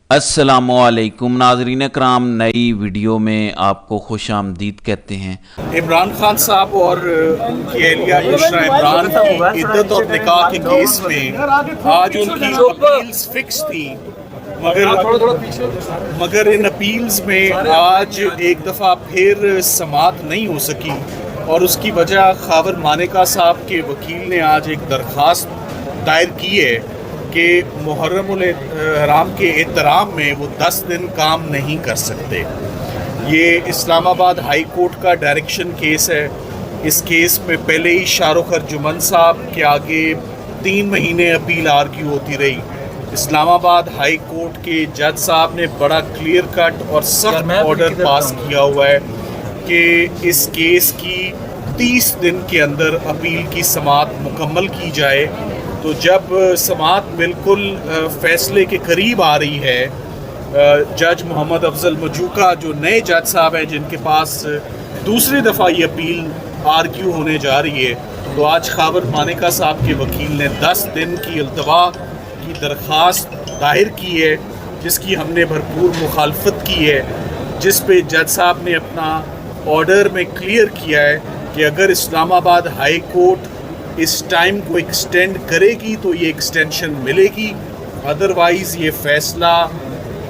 अस्सलामुअलैकुम नाज़रीन कराम, नई वीडियो में आपको खुश आमदीद कहते हैं। इमरान खान साहब और उनकी एहलिया बुशरा इमरान की इद्दत और निकाह के केस में आज उनकी अपील्स फिक्स थी, मगर इन अपील्स में आज एक दफ़ा फिर समाअत नहीं हो सकी और उसकी वजह खावर मानेका साहब के वकील ने आज एक दरख्वास्त दायर की है कि मुहर्रमुल हराम के एहतराम में वो 10 दिन काम नहीं कर सकते। ये इस्लामाबाद हाई कोर्ट का डायरेक्शन केस है। इस केस में पहले ही शाहरुख अर्जुमन साहब के आगे 3 महीने अपील आर्ग्यू होती रही। इस्लामाबाद हाई कोर्ट के जज साहब ने बड़ा क्लियर कट और सख्त ऑर्डर पास किया हुआ है कि इस केस की 30 दिन के अंदर अपील की समाअत मुकम्मल की जाए। तो जब समाअत बिल्कुल फ़ैसले के करीब आ रही है, जज मोहम्मद अफजल मजूका जो नए जज साहब हैं जिनके पास दूसरी दफ़ा ये अपील आर्ग्यू होने जा रही है, तो आज खावर मानेका साहब के वकील ने 10 दिन की इल्तवा की दरख्वास्त दायर की है, जिसकी हमने भरपूर मुखालफत की है, जिस पे जज साहब ने अपना ऑर्डर में क्लियर किया है कि अगर इस्लामाबाद हाई कोर्ट इस टाइम को एक्सटेंड करेगी तो ये एक्सटेंशन मिलेगी, अदरवाइज़ ये फ़ैसला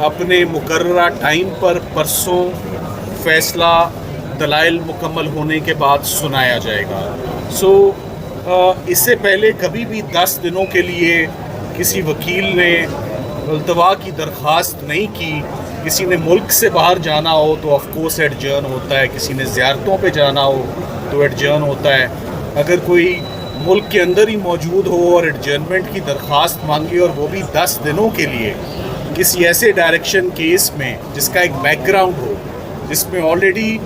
अपने मुकर्ररा टाइम पर परसों फ़ैसला दलाइल मुकम्मल होने के बाद सुनाया जाएगा। इससे पहले कभी भी 10 दिनों के लिए किसी वकील ने इल्तवा की दरख्वास्त नहीं की। किसी ने मुल्क से बाहर जाना हो तो ऑफ कोर्स एडजर्न होता है, किसी ने ज़ियारतों पे जाना हो तो एडजर्न होता है। अगर कोई मुल्क के अंदर ही मौजूद हो और एडजर्नमेंट की दरख्वास्त मांगी और वो भी 10 दिनों के लिए किसी ऐसे डायरेक्शन केस में जिसका एक बैकग्राउंड हो, जिसमें ऑलरेडी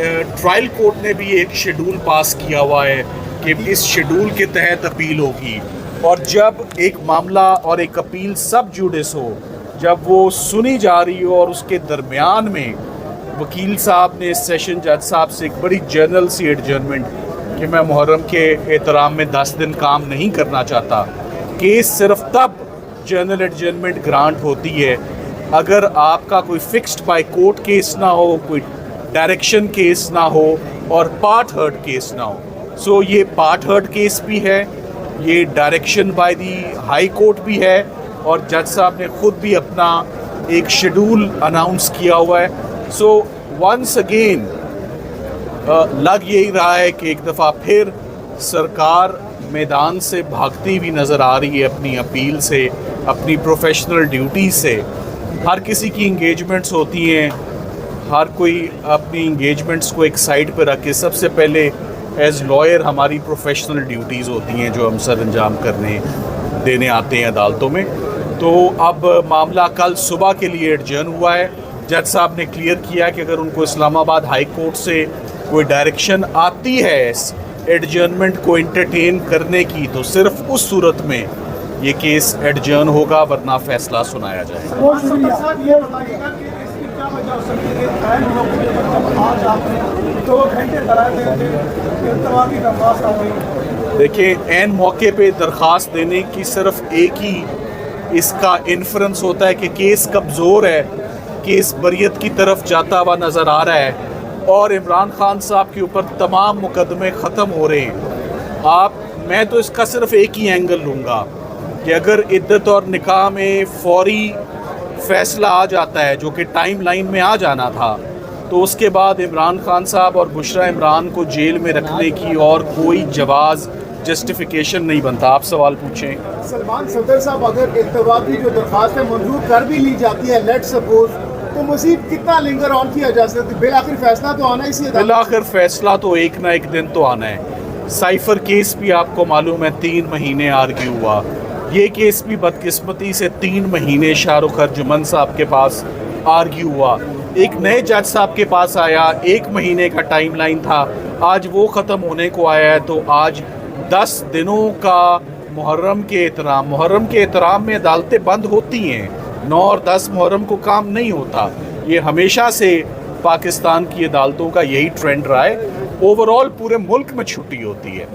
ट्रायल कोर्ट ने भी एक शेड्यूल पास किया हुआ है कि इस शेड्यूल के तहत अपील होगी, और जब एक मामला और एक अपील सब जुडिस हो, जब वो सुनी जा रही हो और उसके दरमियान में वकील साहब ने सेशन जज साहब से एक बड़ी जनरल सी एडजर्नमेंट कि मैं मुहर्रम के एहतराम में 10 दिन काम नहीं करना चाहता। केस सिर्फ तब जनरल एडजर्नमेंट ग्रांट होती है अगर आपका कोई फिक्स्ड बाय कोर्ट केस ना हो, कोई डायरेक्शन केस ना हो और पार्ट हर्ड केस ना हो। ये पार्ट हर्ड केस भी है, ये direction by the high court भी है, और जज साहब ने ख़ुद भी अपना एक शेड्यूल अनाउंस किया हुआ है। वंस अगेन लग यही रहा है कि एक दफ़ा फिर सरकार मैदान से भागती हुई नज़र आ रही है अपनी अपील से, अपनी प्रोफेशनल ड्यूटी से। हर किसी की इंगेजमेंट्स होती हैं, हर कोई अपनी इंगेजमेंट्स को एक साइड पर रख के सबसे पहले एज लॉयर हमारी प्रोफेशनल ड्यूटीज़ होती हैं जो हम सर अंजाम करने देने आते हैं अदालतों में। तो अब मामला कल सुबह के लिए एडजर्न हुआ है। जज साहब ने क्लियर किया कि अगर उनको इस्लामाबाद हाई कोर्ट से कोई डायरेक्शन आती है एडजर्नमेंट को एंटरटेन करने की, तो सिर्फ उस सूरत में ये केस एडजर्न होगा, वरना फैसला सुनाया जाएगा। देखिए, एन मौके पे दरख्वास्त देने की सिर्फ एक ही इसका इन्फ्रेंस होता है कि केस कमज़ोर है, केस बरियत की तरफ जाता हुआ नज़र आ रहा है और इमरान खान साहब के ऊपर तमाम मुकदमे ख़त्म हो रहे हैं। मैं तो इसका सिर्फ एक ही एंगल लूँगा कि अगर इद्दत और निकाह में फौरी फ़ैसला आ जाता है जो कि टाइम लाइन में आ जाना था, तो उसके बाद इमरान खान साहब और बुशरा इमरान को जेल में रखने की और कोई जवाज़ जस्टिफिकेशन नहीं बनता। आप सवाल पूछें। सलमान सदर साहब, अगर इत्तवा की जो दरख्वास्त है मंजूर कर भी ली जाती है, लेट सपोज, तो मज़ीद कितना लिंगर ऑन किया जा सकता है? बिलाखिर फैसला तो आना ही, बिलाखिर फैसला तो एक ना एक दिन तो आना है। साइफर केस भी आपको मालूम है 3 महीने आर्ग्यू हुआ। ये केस भी बदकिस्मती से 3 महीने शाहरुख अर्जुमन साहब के पास आर्ग्यू हुआ। एक नए जज साहब के पास आया, 1 महीने का टाइम लाइन था, आज वो ख़त्म होने को आया है। तो आज 10 दिनों का मुहर्रम के एहतराम में अदालतें बंद होती हैं। 9 और 10 मुहर्रम को काम नहीं होता। ये हमेशा से पाकिस्तान की अदालतों का यही ट्रेंड रहा है। ओवरऑल पूरे मुल्क में छुट्टी होती है,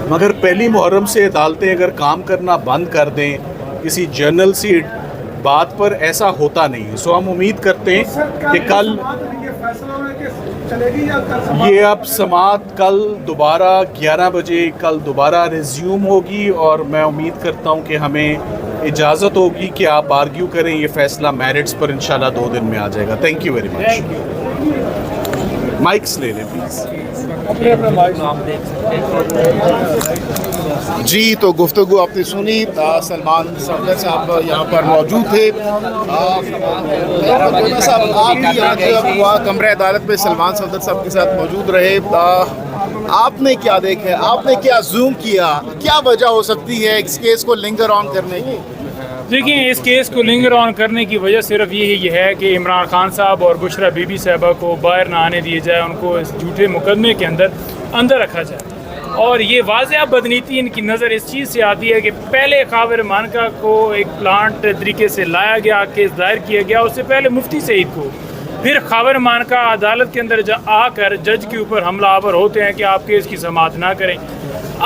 मगर पहली मुहर्रम से अदालतें अगर काम करना बंद कर दें, किसी जनरल सी بات پر ایسا ہوتا نہیں ہے. سو ہم امید کرتے ہیں کہ کل یہ اب سماعت کل دوبارہ 11 بجے کل دوبارہ ریزیوم ہوگی, اور میں امید کرتا ہوں کہ ہمیں اجازت ہوگی کہ آپ آرگیو کریں. یہ فیصلہ میرٹس پر انشاءاللہ 2 دن میں آ جائے گا. Thank you very much. Mics لے لیں پلیز. جی تو گفتگو آپ نے سنی. سلمان صفدر صاحب یہاں پر موجود تھے. صاحب آپ بھی یہاں جب ہوا کمرہ عدالت میں سلمان صفدر صاحب کے ساتھ موجود رہے, آپ نے کیا دیکھا, آپ نے کیا زوم کیا, کیا وجہ ہو سکتی ہے اس کیس کو لنگر آن کرنے کی؟ دیکھیں, اس کیس کو لنگر آن کرنے کی وجہ صرف یہی ہے کہ عمران خان صاحب اور بشرا بی بی صاحبہ کو باہر نہ آنے دیے جائے, ان کو اس جھوٹے مقدمے کے اندر رکھا جائے. اور یہ واضح بدنیتی ان کی نظر اس چیز سے آتی ہے کہ پہلے خاور مانکا کو ایک پلانٹ طریقے سے لایا گیا, کیس دائر کیا گیا, اس سے پہلے مفتی سعید کو, پھر خاور مانکا عدالت کے اندر آ کر جج کے اوپر حملہ آور ہوتے ہیں کہ آپ کیس کی سماعت نہ کریں.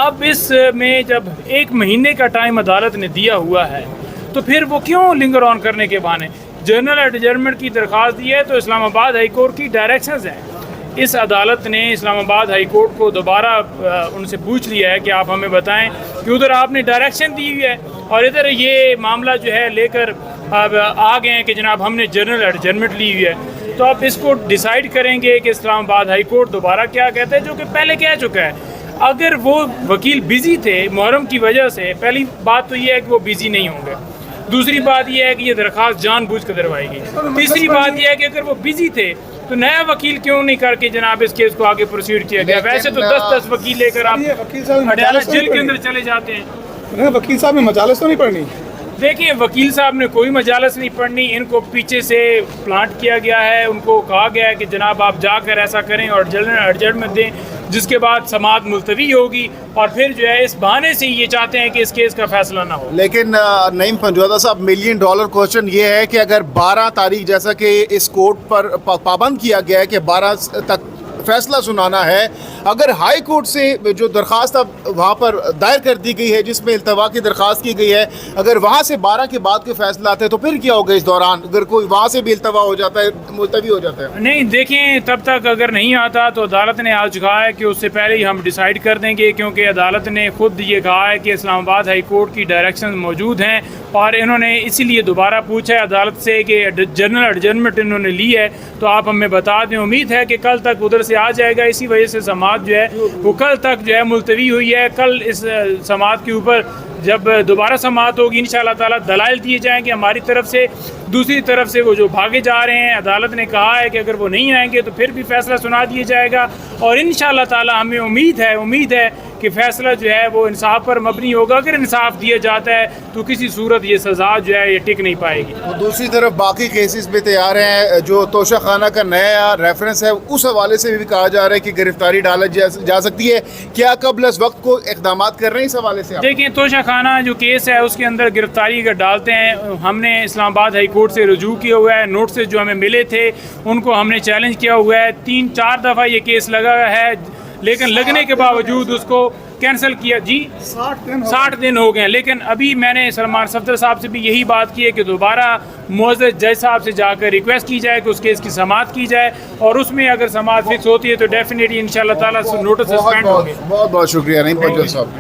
اب اس میں جب 1 مہینے کا ٹائم عدالت نے دیا ہوا ہے تو پھر وہ کیوں لنگر آن کرنے کے بہانے جنرل ایڈجرمنٹ کی درخواست دی ہے؟ تو اسلام آباد ہائی کورٹ کی ڈائریکشنز ہیں. اس عدالت نے اسلام آباد ہائی کورٹ کو دوبارہ ان سے پوچھ لیا ہے کہ آپ ہمیں بتائیں کہ ادھر آپ نے ڈائریکشن دی ہوئی ہے اور ادھر یہ معاملہ جو ہے لے کر اب آ گئے ہیں کہ جناب ہم نے جنرل ایڈجرمنٹ لی ہوئی ہے. تو آپ اس کو ڈیسائیڈ کریں گے کہ اسلام آباد ہائی کورٹ دوبارہ کیا کہتا ہے, جو کہ پہلے کہہ چکا ہے. اگر وہ وکیل بزی تھے محرم کی وجہ سے, پہلی بات تو یہ ہے کہ وہ بزی نہیں ہوں گے, دوسری بات یہ ہے کہ یہ درخواست جان بوجھ کر دروائی گئی, تیسری بات یہ ہے کہ اگر وہ بزی تھے تو نیا وکیل کیوں نہیں کر کے جناب اس کیس کو آگے پروسیڈ کیا گیا؟ ویسے تو 10 وکیل لے کر آپ عدالت جیل کے اندر چلے جاتے ہیں. وکیل صاحب نے مجالس تو نہیں پڑھنی؟ دیکھیں, وکیل صاحب نے کوئی مجالس نہیں پڑھنی, ان کو پیچھے سے پلانٹ کیا گیا ہے, ان کو کہا گیا ہے کہ جناب آپ جا کر ایسا کریں اور جنرل ایڈجرمنٹ دیں, جس کے بعد سماعت ملتوی ہوگی, اور پھر جو ہے اس بہانے سے یہ چاہتے ہیں کہ اس کیس کا فیصلہ نہ ہو. لیکن نعیم پنجوادہ صاحب, $1 ملین کوشچن یہ ہے کہ اگر 12 تاریخ جیسا کہ اس کورٹ پر پابند کیا گیا ہے کہ 12 تک فیصلہ سنانا ہے, اگر ہائی کورٹ سے جو درخواست اب وہاں پر دائر کر دی گئی ہے جس میں التوا کی درخواست کی گئی ہے, اگر وہاں سے 12 کے بعد کے فیصلہ آتے ہیں تو پھر کیا ہوگا اس دوران, اگر کوئی وہاں سے بھی التوا ہو جاتا ہے, ملتوی ہو جاتا ہے؟ نہیں دیکھیں, تب تک اگر نہیں آتا تو عدالت نے آج کہا ہے کہ اس سے پہلے ہی ہم ڈیسائیڈ کر دیں گے, کیونکہ عدالت نے خود یہ کہا ہے کہ اسلام آباد ہائی کورٹ کی ڈائریکشن موجود ہیں, اور انہوں نے اسی لیے دوبارہ پوچھا ہے عدالت سے کہ جنرل ایڈجرمنٹ انہوں نے لی ہے تو آپ ہمیں بتا دیں. امید ہے کہ کل تک ادھر سے آ جائے گا, اسی وجہ سے سماعت جو ہے وہ کل تک جو ہے ملتوی ہوئی ہے. کل اس سماعت کے اوپر جب دوبارہ سماعت ہوگی انشاءاللہ تعالیٰ دلائل دیے جائیں گے ہماری طرف سے, دوسری طرف سے وہ جو بھاگے جا رہے ہیں عدالت نے کہا ہے کہ اگر وہ نہیں آئیں گے تو پھر بھی فیصلہ سنا دیا جائے گا, اور انشاءاللہ تعالیٰ ہمیں امید ہے کہ فیصلہ جو ہے وہ انصاف پر مبنی ہوگا. اگر انصاف دیا جاتا ہے تو کسی صورت یہ سزا جو ہے یہ ٹک نہیں پائے گی. دوسری طرف باقی کیسز بھی تیار ہیں, جو توشہ خانہ کا نیا ریفرنس ہے اس حوالے سے بھی کہا جا رہا ہے کہ گرفتاری ڈالا جا سکتی ہے. کیا قبل از وقت کو اقدامات کر رہے ہیں اس حوالے سے؟ دیکھیں, توشہ خانہ جو کیس ہے اس کے اندر گرفتاری اگر ڈالتے ہیں, ہم نے اسلام آباد ہائی کورٹ سے رجوع کیا ہوا ہے, نوٹسز جو ہمیں ملے تھے ان کو ہم نے چیلنج کیا ہوا ہے. 3-4 دفعہ یہ کیس لگا ہے, لیکن لگنے کے باوجود اس کو کینسل کیا. جی 60 دن ہو گئے, لیکن ابھی میں نے سلمان صفدر صاحب سے بھی یہی بات کی ہے کہ دوبارہ معزز جج صاحب سے جا کر ریکویسٹ کی جائے کہ اس کیس کی سماعت کی جائے, اور اس میں اگر سماعت فکس ہوتی ہے تو ڈیفینیٹلی انشاءاللہ تعالیٰ نوٹس سسپینڈ ہوں گے. بہت بہت شکریہ نعیم پنجوادہ صاحب.